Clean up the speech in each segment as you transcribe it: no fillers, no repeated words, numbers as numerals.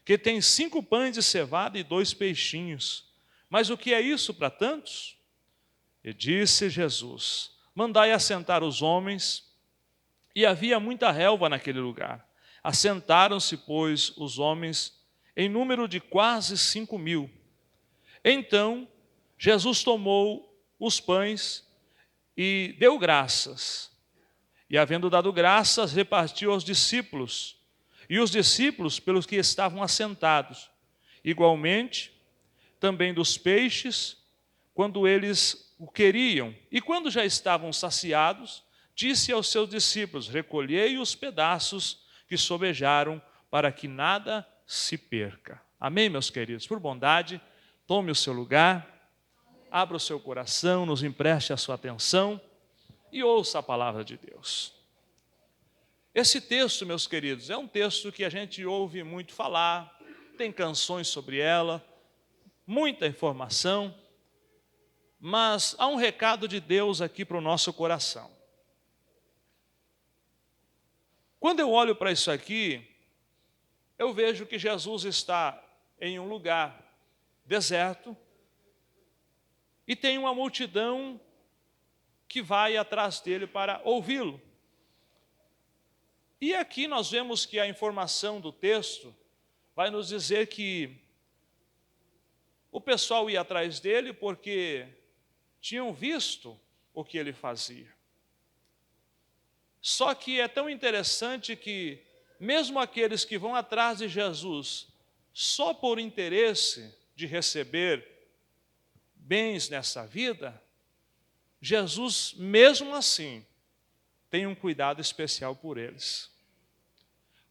que tem 5 pães de cevada e 2 peixinhos. Mas o que é isso para tantos? E disse Jesus: mandai assentar os homens. E havia muita relva naquele lugar. Assentaram-se, pois, os homens, em número de quase 5.000. Então, Jesus tomou os pães e deu graças. E, havendo dado graças, repartiu aos discípulos. E os discípulos, pelos que estavam assentados. Igualmente, também dos peixes, quando eles o queriam. E quando já estavam saciados, disse aos seus discípulos: recolhei os pedaços que sobejaram, para que nada se perca. Amém, meus queridos? Por bondade, tome o seu lugar, abra o seu coração, nos empreste a sua atenção e ouça a palavra de Deus. Esse texto, meus queridos, é um texto que a gente ouve muito falar, tem canções sobre ela, muita informação, mas há um recado de Deus aqui para o nosso coração. Quando eu olho para isso aqui, eu vejo que Jesus está em um lugar deserto e tem uma multidão que vai atrás dele para ouvi-lo. E aqui nós vemos que a informação do texto vai nos dizer que o pessoal ia atrás dele porque tinham visto o que ele fazia. Só que é tão interessante que, mesmo aqueles que vão atrás de Jesus só por interesse de receber bens nessa vida, Jesus, mesmo assim, tem um cuidado especial por eles.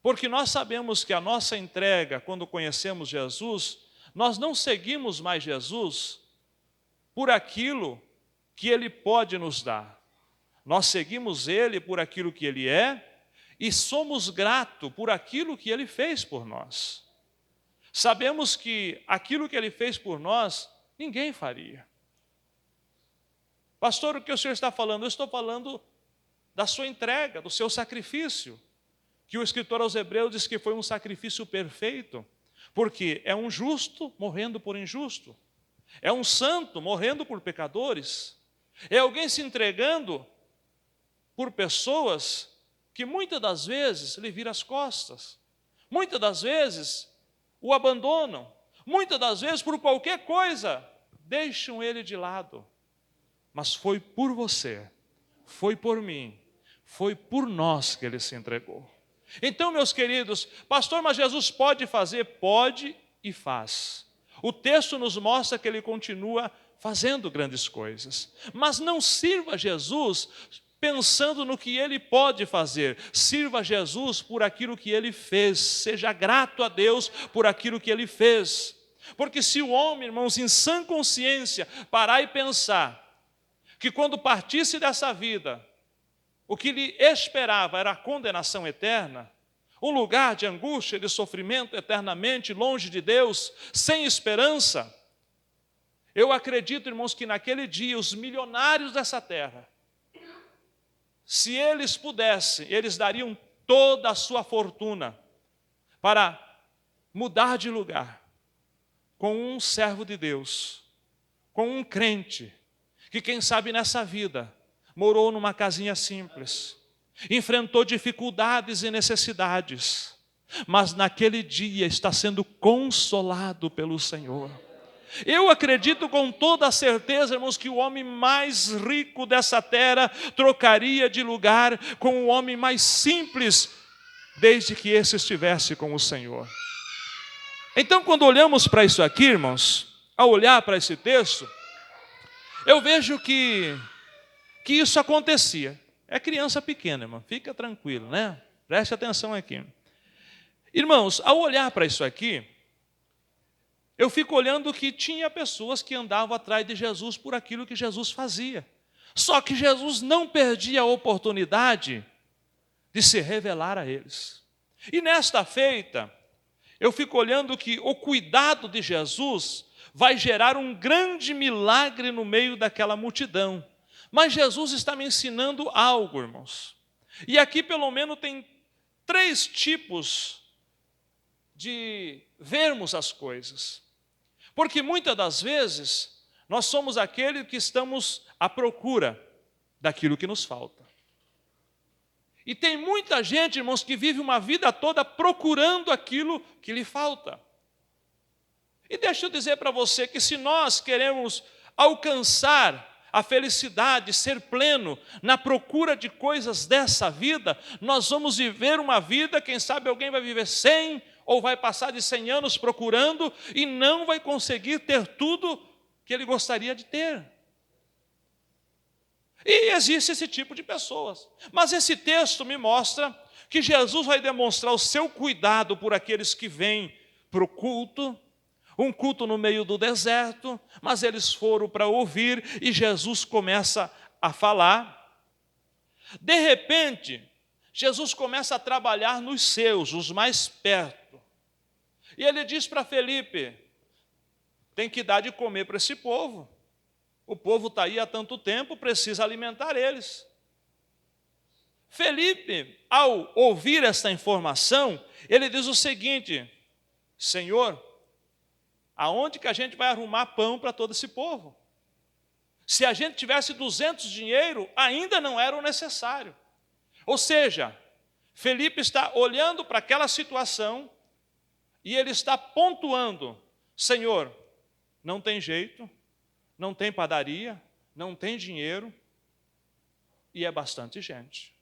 Porque nós sabemos que a nossa entrega, quando conhecemos Jesus, nós não seguimos mais Jesus por aquilo que Ele pode nos dar. Nós seguimos Ele por aquilo que Ele é e somos gratos por aquilo que Ele fez por nós. Sabemos que aquilo que Ele fez por nós, ninguém faria. Pastor, o que o senhor está falando? Eu estou falando da sua entrega, do seu sacrifício, que o escritor aos Hebreus diz que foi um sacrifício perfeito, porque é um justo morrendo por injusto, é um santo morrendo por pecadores, é alguém se entregando por pessoas que muitas das vezes lhe viram as costas, muitas das vezes o abandonam, muitas das vezes por qualquer coisa deixam ele de lado. Mas foi por você, foi por mim, foi por nós que ele se entregou. Então, meus queridos, pastor, mas Jesus pode fazer? Pode e faz. O texto nos mostra que ele continua fazendo grandes coisas. Mas não sirva Jesus pensando no que ele pode fazer. Sirva Jesus por aquilo que ele fez. Seja grato a Deus por aquilo que ele fez. Porque se o homem, irmãos, em sã consciência, parar e pensar que quando partisse dessa vida, o que lhe esperava era a condenação eterna, um lugar de angústia e de sofrimento eternamente longe de Deus, sem esperança, eu acredito, irmãos, que naquele dia os milionários dessa terra, se eles pudessem, eles dariam toda a sua fortuna para mudar de lugar com um servo de Deus, com um crente, que quem sabe nessa vida morou numa casinha simples, enfrentou dificuldades e necessidades, mas naquele dia está sendo consolado pelo Senhor. Eu acredito com toda a certeza, irmãos, que o homem mais rico dessa terra trocaria de lugar com o homem mais simples, desde que esse estivesse com o Senhor. Então, quando olhamos para isso aqui, irmãos, ao olhar para esse texto, eu vejo que isso acontecia. É criança pequena, irmão, fica tranquilo, né? Preste atenção aqui. Irmãos, ao olhar para isso aqui, eu fico olhando que tinha pessoas que andavam atrás de Jesus por aquilo que Jesus fazia. Só que Jesus não perdia a oportunidade de se revelar a eles. E nesta feita, eu fico olhando que o cuidado de Jesus vai gerar um grande milagre no meio daquela multidão. Mas Jesus está me ensinando algo, irmãos. E aqui pelo menos tem 3 tipos de vermos as coisas. Porque muitas das vezes nós somos aqueles que estamos à procura daquilo que nos falta. E tem muita gente, irmãos, que vive uma vida toda procurando aquilo que lhe falta. E deixa eu dizer para você que se nós queremos alcançar a felicidade, ser pleno na procura de coisas dessa vida, nós vamos viver uma vida, quem sabe alguém vai viver 100 ou vai passar de 100 anos procurando e não vai conseguir ter tudo que ele gostaria de ter. E existe esse tipo de pessoas. Mas esse texto me mostra que Jesus vai demonstrar o seu cuidado por aqueles que vêm para o culto, um culto no meio do deserto, mas eles foram para ouvir e Jesus começa a falar. De repente, Jesus começa a trabalhar nos seus, os mais perto. E ele diz para Felipe, tem que dar de comer para esse povo. O povo está aí há tanto tempo, precisa alimentar eles. Felipe, ao ouvir esta informação, ele diz o seguinte: Senhor, aonde que a gente vai arrumar pão para todo esse povo? Se a gente tivesse 200 dinheiro, ainda não era o necessário. Ou seja, Felipe está olhando para aquela situação e ele está pontuando: Senhor, não tem jeito, não tem padaria, não tem dinheiro e é bastante gente.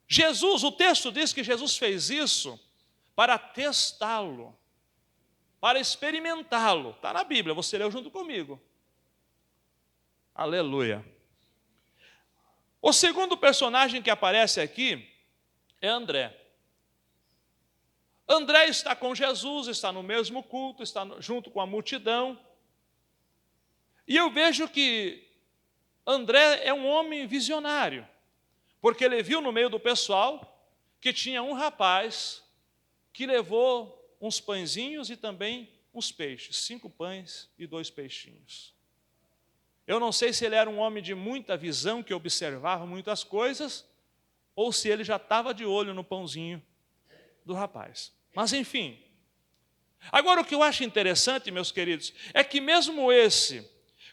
Jesus, o texto diz que Jesus fez isso para testá-lo, para experimentá-lo. Está na Bíblia, você leu junto comigo. Aleluia. O segundo personagem que aparece aqui é André. André está com Jesus, está no mesmo culto, está junto com a multidão. E eu vejo que André é um homem visionário, porque ele viu no meio do pessoal que tinha um rapaz que levou uns pãezinhos e também uns peixes, 5 pães e 2 peixinhos. Eu não sei se ele era um homem de muita visão, que observava muitas coisas, ou se ele já estava de olho no pãozinho do rapaz. Mas enfim. Agora o que eu acho interessante, meus queridos, é que mesmo esse,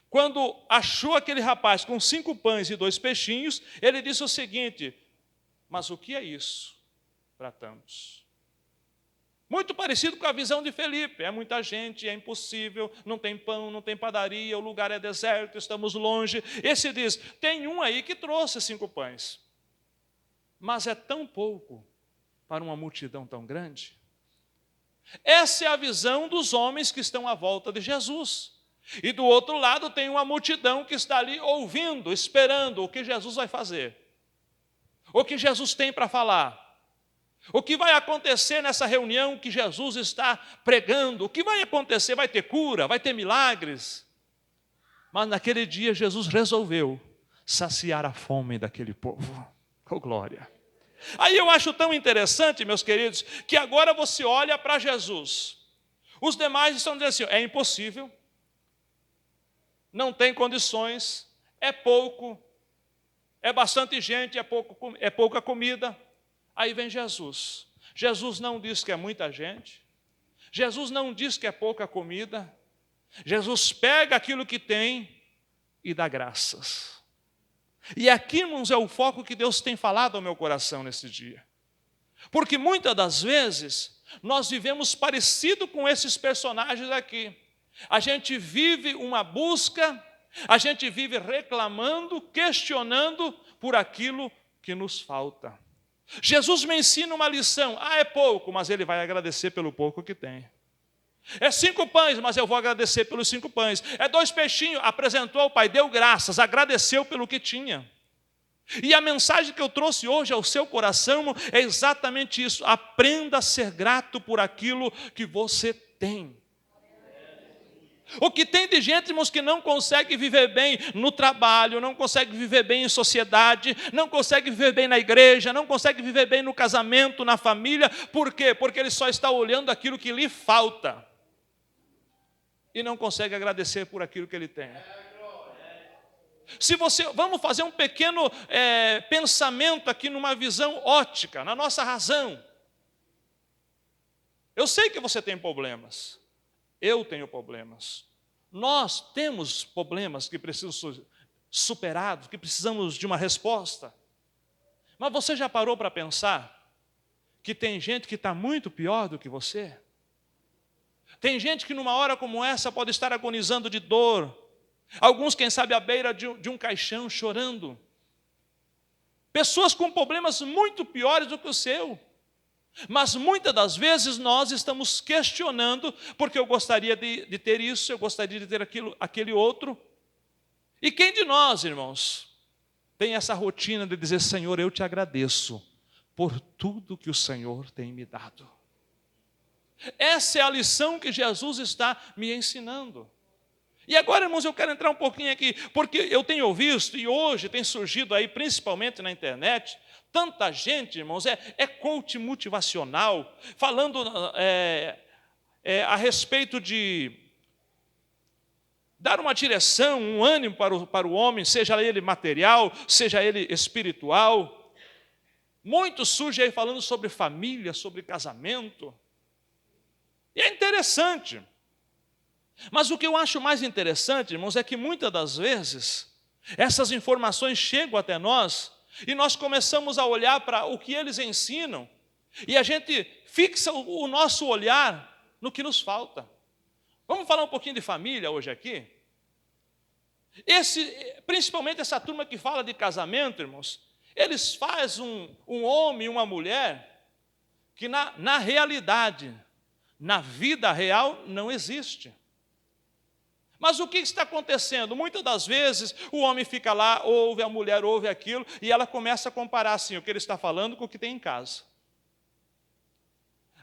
quando achou aquele rapaz com 5 pães e 2 peixinhos, ele disse o seguinte: mas o que é isso para tantos? Muito parecido com a visão de Felipe. É muita gente, é impossível, não tem pão, não tem padaria, o lugar é deserto, estamos longe. Esse diz: tem um aí que trouxe 5 pães, mas é tão pouco para uma multidão tão grande. Essa é a visão dos homens que estão à volta de Jesus. E do outro lado tem uma multidão que está ali ouvindo, esperando o que Jesus vai fazer, o que Jesus tem para falar, o que vai acontecer nessa reunião que Jesus está pregando, o que vai acontecer, vai ter cura, vai ter milagres. Mas naquele dia Jesus resolveu saciar a fome daquele povo. Oh, glória! Aí eu acho tão interessante, meus queridos, que agora você olha para Jesus. Os demais estão dizendo assim: é impossível, não tem condições, é pouco, é bastante gente, é pouca comida. Aí vem Jesus. Jesus não diz que é muita gente, Jesus não diz que é pouca comida. Jesus pega aquilo que tem e dá graças. E aqui, irmãos, é o foco que Deus tem falado ao meu coração nesse dia. Porque muitas das vezes nós vivemos parecido com esses personagens aqui. A gente vive uma busca, a gente vive reclamando, questionando por aquilo que nos falta. Jesus me ensina uma lição: é pouco, mas ele vai agradecer pelo pouco que tem. É 5 pães, mas eu vou agradecer pelos 5 pães. É 2 peixinhos, apresentou ao Pai, deu graças, agradeceu pelo que tinha. E a mensagem que eu trouxe hoje ao seu coração é exatamente isso: aprenda a ser grato por aquilo que você tem. O que tem de gente, irmãos, que não consegue viver bem no trabalho, não consegue viver bem em sociedade, não consegue viver bem na igreja, não consegue viver bem no casamento, na família. Por quê? Porque ele só está olhando aquilo que lhe falta e não consegue agradecer por aquilo que ele tem. Vamos fazer um pequeno pensamento aqui numa visão ótica, na nossa razão. Eu sei que você tem problemas. Eu tenho problemas. Nós temos problemas que precisam ser superados, que precisamos de uma resposta. Mas você já parou para pensar que tem gente que está muito pior do que você? Tem gente que numa hora como essa pode estar agonizando de dor. Alguns, quem sabe, à beira de um caixão, chorando. Pessoas com problemas muito piores do que o seu. Mas muitas das vezes nós estamos questionando, porque eu gostaria de ter isso, eu gostaria de ter aquele outro. E quem de nós, irmãos, tem essa rotina de dizer: Senhor, eu te agradeço por tudo que o Senhor tem me dado. Essa é a lição que Jesus está me ensinando. E agora, irmãos, eu quero entrar um pouquinho aqui, porque eu tenho visto, e hoje tem surgido aí, principalmente na internet, tanta gente, irmãos, é coach motivacional, falando a respeito de dar uma direção, um ânimo para o homem, seja ele material, seja ele espiritual. Muitos surgem aí falando sobre família, sobre casamento. E é interessante. Mas o que eu acho mais interessante, irmãos, é que muitas das vezes essas informações chegam até nós e nós começamos a olhar para o que eles ensinam e a gente fixa o nosso olhar no que nos falta. Vamos falar um pouquinho de família hoje aqui? Principalmente essa turma que fala de casamento, irmãos, eles fazem um homem e uma mulher que na realidade, na vida real, não existe. Mas o que está acontecendo? Muitas das vezes o homem fica lá, ouve, a mulher ouve aquilo, e ela começa a comparar assim, o que ele está falando com o que tem em casa.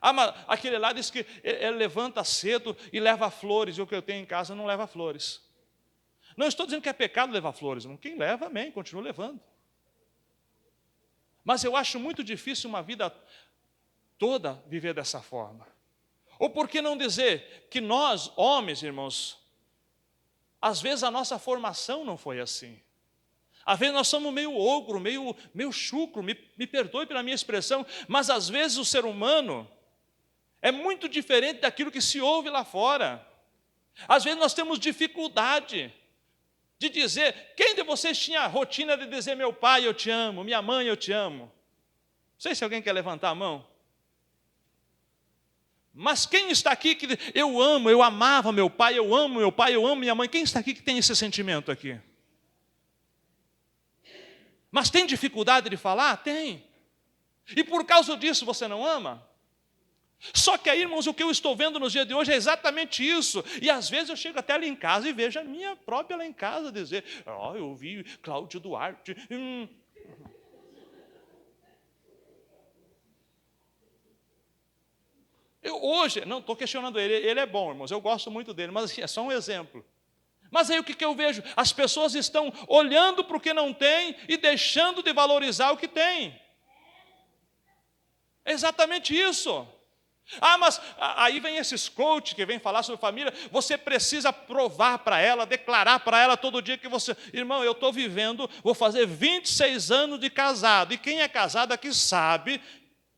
Mas aquele lá diz que ele levanta cedo e leva flores, e o que eu tenho em casa não leva flores. Não estou dizendo que é pecado levar flores, quem leva, amém, continua levando. Mas eu acho muito difícil uma vida toda viver dessa forma. Ou por que não dizer que nós, homens, irmãos, às vezes a nossa formação não foi assim. Às vezes nós somos meio ogro, meio chucro, me perdoe pela minha expressão, mas às vezes o ser humano é muito diferente daquilo que se ouve lá fora. Às vezes nós temos dificuldade de dizer, quem de vocês tinha a rotina de dizer meu pai eu te amo, minha mãe eu te amo? Não sei se alguém quer levantar a mão. Mas quem está aqui que eu amo, eu amava meu pai, eu amo minha mãe? Quem está aqui que tem esse sentimento aqui? Mas tem dificuldade de falar? Tem. E por causa disso você não ama? Só que aí, irmãos, o que eu estou vendo nos dias de hoje é exatamente isso. E às vezes eu chego até ali em casa e vejo a minha própria lá em casa dizer, eu ouvi Cláudio Duarte. Eu hoje, não estou questionando ele é bom, irmãos, eu gosto muito dele, mas assim, é só um exemplo. Mas aí o que eu vejo? As pessoas estão olhando para o que não tem e deixando de valorizar o que tem. É exatamente isso. Mas aí vem esses coaches que vêm falar sobre família, você precisa provar para ela, declarar para ela todo dia que você... Irmão, eu estou vivendo, vou fazer 26 anos de casado, e quem é casado aqui sabe,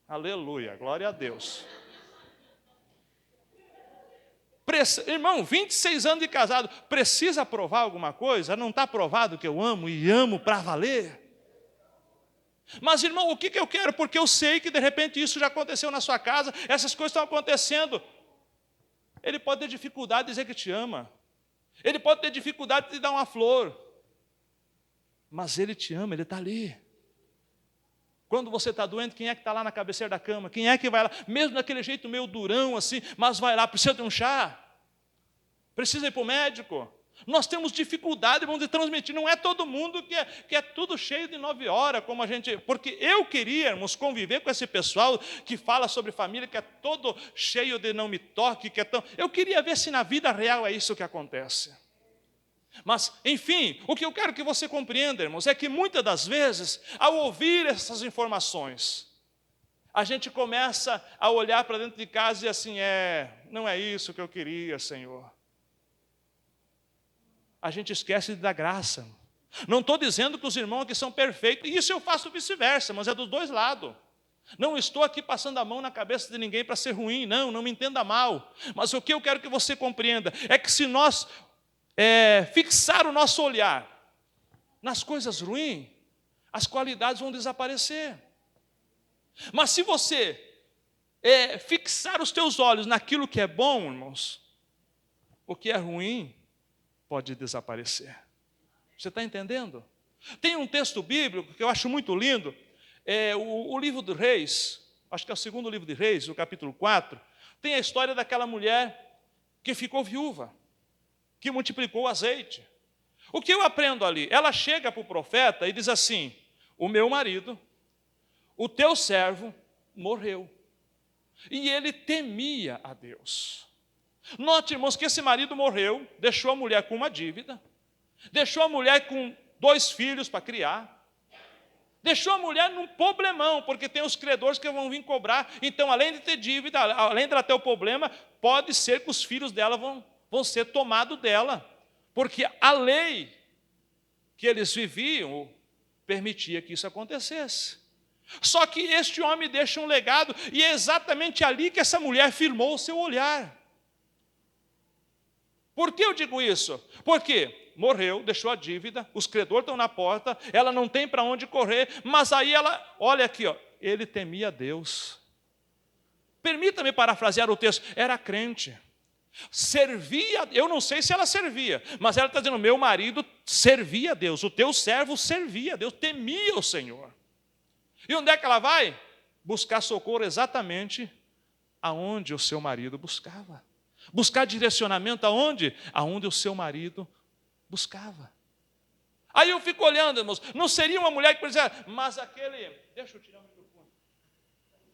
aleluia, glória a Deus. Irmão, 26 anos de casado, precisa provar alguma coisa? Não está provado que eu amo e amo para valer? Mas, irmão, o que eu quero? Porque eu sei que de repente isso já aconteceu na sua casa, essas coisas estão acontecendo. Ele pode ter dificuldade de dizer que te ama. Ele pode ter dificuldade de te dar uma flor. Mas ele te ama, ele está ali. Quando você está doente, quem é que está lá na cabeceira da cama? Quem é que vai lá? Mesmo daquele jeito meio durão assim, mas vai lá, precisa de um chá? Precisa ir para o médico? Nós temos dificuldade, irmãos, de transmitir. Não é todo mundo que é tudo cheio de 9 horas, como a gente... Porque eu queria, irmãos, conviver com esse pessoal que fala sobre família, que é todo cheio de não me toque, que é tão... Eu queria ver se na vida real é isso que acontece. Mas, enfim, o que eu quero que você compreenda, irmãos, é que muitas das vezes, ao ouvir essas informações, a gente começa a olhar para dentro de casa e assim, não é isso que eu queria, Senhor. A gente esquece de dar graça. Não estou dizendo que os irmãos aqui são perfeitos, e isso eu faço vice-versa, mas é dos dois lados. Não estou aqui passando a mão na cabeça de ninguém para ser ruim, não me entenda mal. Mas o que eu quero que você compreenda é que se nós fixar o nosso olhar nas coisas ruins, as qualidades vão desaparecer. Mas se você fixar os teus olhos naquilo que é bom, irmãos, o que é ruim pode desaparecer. Você está entendendo? Tem um texto bíblico que eu acho muito lindo, o livro dos Reis, acho que é o segundo livro de Reis, o capítulo 4, tem a história daquela mulher que ficou viúva, que multiplicou o azeite. O que eu aprendo ali? Ela chega para o profeta e diz assim: o meu marido, o teu servo, morreu. E ele temia a Deus. Note, irmãos, que esse marido morreu, deixou a mulher com uma dívida, deixou a mulher com 2 filhos para criar, deixou a mulher num problemão, porque tem os credores que vão vir cobrar. Então, além de ter dívida, além dela ter o problema, pode ser que os filhos dela vão ser tomados dela, porque a lei que eles viviam permitia que isso acontecesse. Só que este homem deixa um legado, e é exatamente ali que essa mulher firmou o seu olhar. Por que eu digo isso? Porque morreu, deixou a dívida, os credores estão na porta, ela não tem para onde correr, mas aí ela, olha aqui, ele temia a Deus. Permita-me parafrasear o texto, era crente. Servia, eu não sei se ela servia, mas ela está dizendo, meu marido servia a Deus, o teu servo servia a Deus, temia o Senhor. E onde é que ela vai? Buscar socorro exatamente aonde o seu marido buscava. Buscar direcionamento aonde? Aonde o seu marido buscava. Aí eu fico olhando, irmãos, não seria uma mulher que dizia, mas aquele, deixa eu tirar o microfone,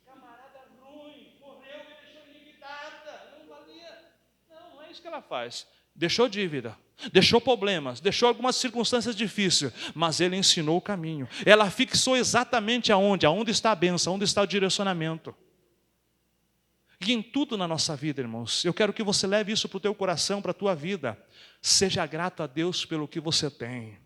camarada ruim, morreu e deixou endividada, não valia. Não é isso que ela faz. Deixou dívida, deixou problemas, deixou algumas circunstâncias difíceis, mas ele ensinou o caminho. Ela fixou exatamente aonde? Aonde está a bênção, onde está o direcionamento. E em tudo na nossa vida, irmãos, eu quero que você leve isso para o teu coração, para a tua vida. Seja grato a Deus pelo que você tem.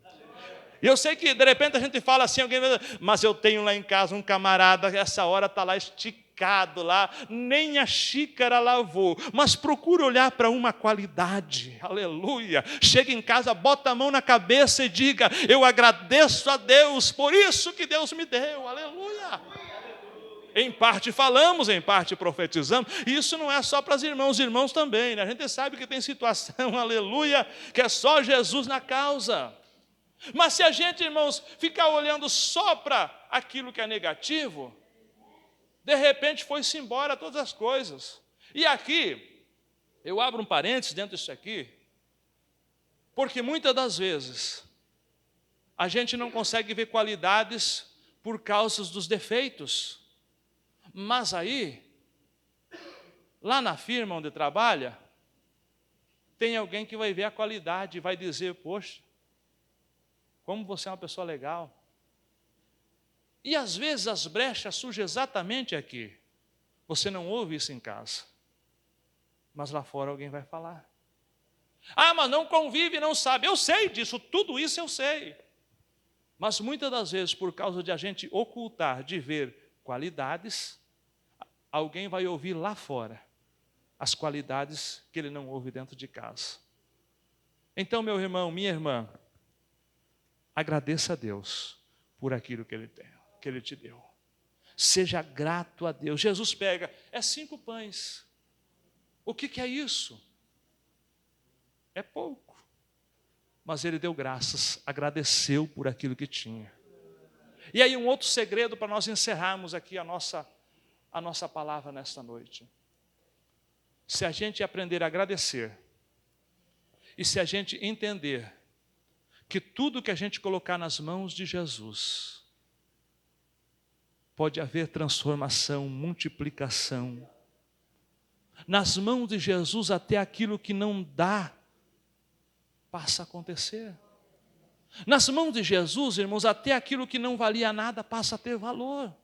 E eu sei que de repente a gente fala assim, alguém vai dizer, mas eu tenho lá em casa um camarada, essa hora está lá esticado lá, nem a xícara lavou. Mas procura olhar para uma qualidade, aleluia. Chega em casa, bota a mão na cabeça e diga, eu agradeço a Deus por isso que Deus me deu, aleluia. Em parte falamos, em parte profetizamos. E isso não é só para os irmãos também, né? A gente sabe que tem situação, aleluia, que é só Jesus na causa. Mas se a gente, irmãos, ficar olhando só para aquilo que é negativo, de repente foi-se embora todas as coisas. E aqui, eu abro um parênteses dentro disso aqui, porque muitas das vezes a gente não consegue ver qualidades por causa dos defeitos. Mas aí, lá na firma onde trabalha, tem alguém que vai ver a qualidade e vai dizer, poxa, como você é uma pessoa legal. E às vezes as brechas surgem exatamente aqui. Você não ouve isso em casa, mas lá fora alguém vai falar. Ah, mas não convive, não sabe. Eu sei disso, tudo isso eu sei. Mas muitas das vezes, por causa de a gente ocultar, de ver qualidades, alguém vai ouvir lá fora as qualidades que ele não ouve dentro de casa. Então, meu irmão, minha irmã, agradeça a Deus por aquilo que Ele tem, que Ele te deu. Seja grato a Deus. Jesus pega, 5 pães. O que é isso? É pouco. Mas Ele deu graças, agradeceu por aquilo que tinha. E aí um outro segredo para nós encerrarmos aqui a nossa palavra nesta noite. Se a gente aprender a agradecer, e se a gente entender que tudo que a gente colocar nas mãos de Jesus, pode haver transformação, multiplicação. Nas mãos de Jesus, até aquilo que não dá, passa a acontecer. Nas mãos de Jesus, irmãos, até aquilo que não valia nada, passa a ter valor.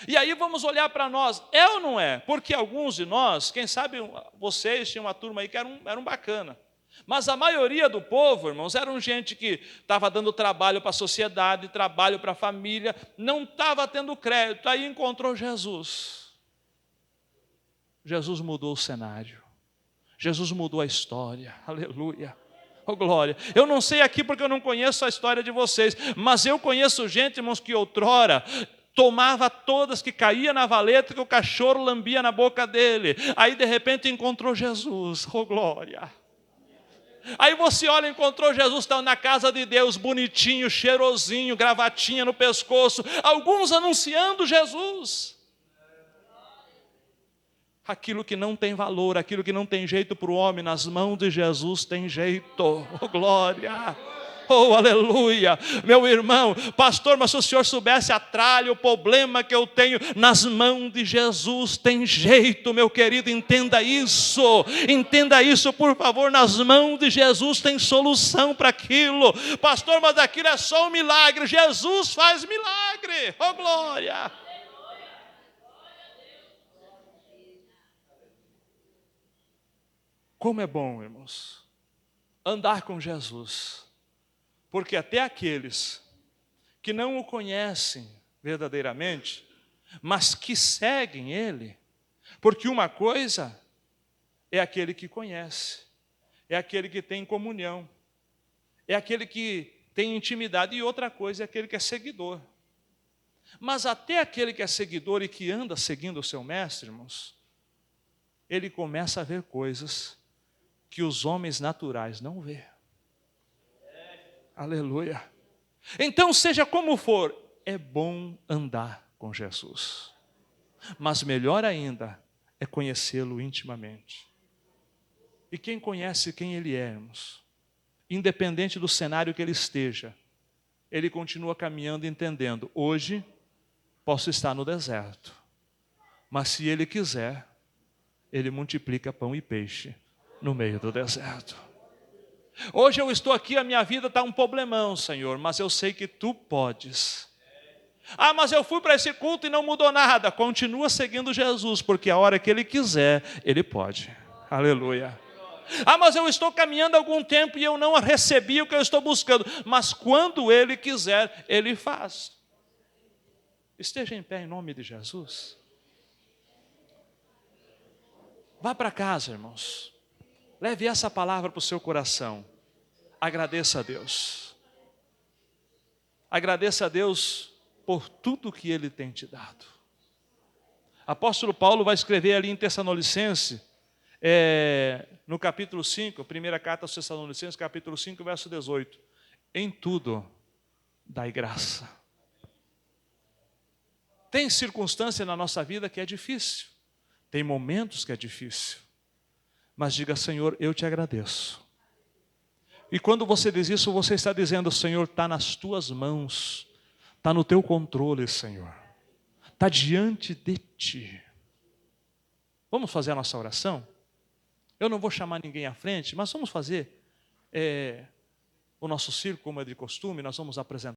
E aí vamos olhar para nós, é ou não é? Porque alguns de nós, quem sabe vocês tinham uma turma aí que era um bacana. Mas a maioria do povo, irmãos, eram gente que estava dando trabalho para a sociedade, trabalho para a família, não estava tendo crédito. Aí encontrou Jesus. Jesus mudou o cenário. Jesus mudou a história. Aleluia. Oh, glória. Eu não sei aqui porque eu não conheço a história de vocês, mas eu conheço gente, irmãos, que outrora tomava todas, que caía na valeta, que o cachorro lambia na boca dele. Aí, de repente, encontrou Jesus. Oh, glória. Aí você olha, encontrou Jesus, está na casa de Deus, bonitinho, cheirosinho, gravatinha no pescoço, alguns anunciando Jesus. Aquilo que não tem valor, aquilo que não tem jeito para o homem, nas mãos de Jesus tem jeito. Oh, glória! Oh, aleluia! Meu irmão, pastor, mas se o senhor soubesse a tralha, o problema que eu tenho, nas mãos de Jesus tem jeito, meu querido, entenda isso, por favor, nas mãos de Jesus tem solução para aquilo. Pastor, mas aquilo é só um milagre, Jesus faz milagre. Oh, glória! Como é bom, irmãos, andar com Jesus. Porque até aqueles que não o conhecem verdadeiramente, mas que seguem Ele, porque uma coisa é aquele que conhece, é aquele que tem comunhão, é aquele que tem intimidade, e outra coisa é aquele que é seguidor. Mas até aquele que é seguidor e que anda seguindo o seu mestre, irmãos, ele começa a ver coisas que os homens naturais não vê. Aleluia. Então, seja como for, é bom andar com Jesus. Mas melhor ainda é conhecê-lo intimamente. E quem conhece quem Ele é, irmãos, independente do cenário que ele esteja, ele continua caminhando entendendo, hoje posso estar no deserto, mas se Ele quiser, Ele multiplica pão e peixe no meio do deserto. Hoje eu estou aqui, a minha vida está um problemão, Senhor, mas eu sei que Tu podes. Ah, mas eu fui para esse culto e não mudou nada. Continua seguindo Jesus, porque a hora que Ele quiser, Ele pode. Aleluia. Ah, mas eu estou caminhando há algum tempo e eu não recebi o que eu estou buscando. Mas quando Ele quiser, Ele faz. Esteja em pé em nome de Jesus. Vá para casa, irmãos. Leve essa palavra para o seu coração. Agradeça a Deus. Agradeça a Deus por tudo que Ele tem te dado. Apóstolo Paulo vai escrever ali em Tessalonicenses, no capítulo 5, primeira carta aos Tessalonicenses, capítulo 5, verso 18. Em tudo, dai graça. Tem circunstância na nossa vida que é difícil. Tem momentos que é difícil. Mas diga, Senhor, eu te agradeço. E quando você diz isso, você está dizendo, Senhor, está nas tuas mãos, está no teu controle, Senhor. Está diante de ti. Vamos fazer a nossa oração? Eu não vou chamar ninguém à frente, mas vamos fazer o nosso círculo, como é de costume, nós vamos apresentar.